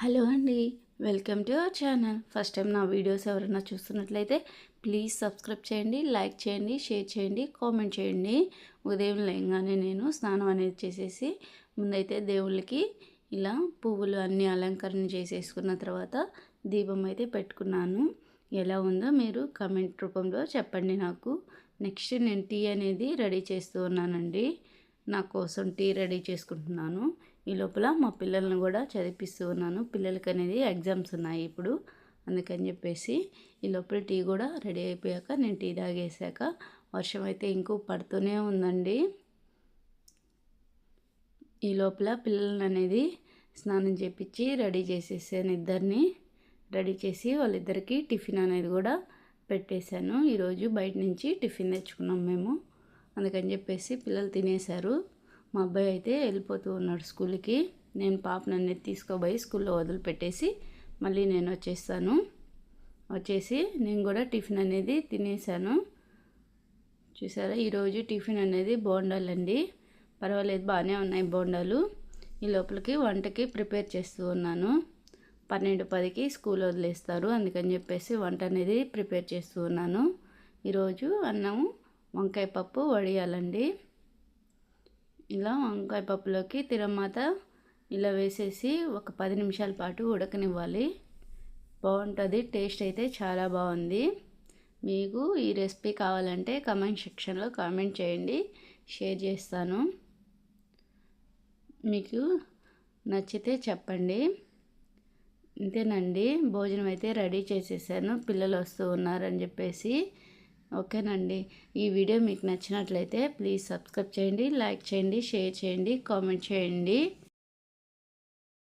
Hello అండి, welcome to our channel. First time నా videos ఎవరైనా చూస్తున్నట్లయితే ప్లీజ్ సబ్స్క్రైబ్ చేయండి, లైక్ చేయండి, షేర్ చేయండి, కామెంట్ చేయండి. ఉదయం లేవగానే నేను స్నానం అనేది చేసేసి ముందైతే దేవుళ్ళకి ఇలా పువ్వులు అన్నీ అలంకరణ చేసేసుకున్న తర్వాత దీపం అయితే పెట్టుకున్నాను. ఎలా ఉందో మీరు కామెంట్ రూపంలో చెప్పండి నాకు. నెక్స్ట్ నేను టీ అనేది రెడీ చేస్తూ ఉన్నానండి. నా కోసం టీ రెడీ చేసుకుంటున్నాను. ఈ లోపల మా పిల్లల్ని కూడా చదివిస్తూ ఉన్నాను. పిల్లలకి అనేది ఎగ్జామ్స్ ఉన్నాయి ఇప్పుడు, అందుకని చెప్పేసి ఈ లోపల టీ కూడా రెడీ అయిపోయాక నేను టీ తాగేసాక వర్షం అయితే ఇంకో పడుతూనే ఉందండి. ఈ లోపల పిల్లలని అనేది స్నానం చేపించి రెడీ చేసేసాను. ఇద్దరిని రెడీ చేసి వాళ్ళిద్దరికీ టిఫిన్ అనేది కూడా పెట్టేశాను. ఈరోజు బయట నుంచి టిఫిన్ తెచ్చుకున్నాం మేము, అందుకని చెప్పేసి పిల్లలు తినేశారు. మా అబ్బాయి అయితే వెళ్ళిపోతూ ఉన్నాడు స్కూల్కి. నేను పాపను అనేది తీసుకోబోయి స్కూల్లో వదిలిపెట్టేసి మళ్ళీ నేను వచ్చేసి నేను కూడా టిఫిన్ అనేది తినేసాను. చూసారా, ఈరోజు టిఫిన్ అనేది బోండాలండి. పర్వాలేదు, బాగానే ఉన్నాయి బోండాలు. ఈ లోపలికి వంటకి ప్రిపేర్ చేస్తూ ఉన్నాను. 12:10కి స్కూల్ వదిలేస్తారు, అందుకని చెప్పేసి వంట అనేది ప్రిపేర్ చేస్తూ ఉన్నాను. ఈరోజు అన్నం వంకాయ పప్పు వడియాలండి. ఇలా వంకాయ పప్పులోకి తిరమాత ఇలా వేసేసి ఒక 10 నిమిషాల పాటు ఉడకనివ్వాలి. బాగుంటుంది, టేస్ట్ అయితే చాలా బాగుంది. మీకు ఈ రెసిపీ కావాలంటే కామెంట్ సెక్షన్లో కామెంట్ చేయండి, షేర్ చేస్తాను. మీకు నచ్చితే చెప్పండి. ఇంతేనండి, భోజనం అయితే రెడీ చేసేసాను. పిల్లలు వస్తూ ఉన్నారని చెప్పేసి. ఓకేనండి, ఈ వీడియో మీకు నచ్చినట్లయితే ప్లీజ్ సబ్స్క్రైబ్ చేయండి, లైక్ చేయండి, షేర్ చేయండి, కామెంట్ చేయండి.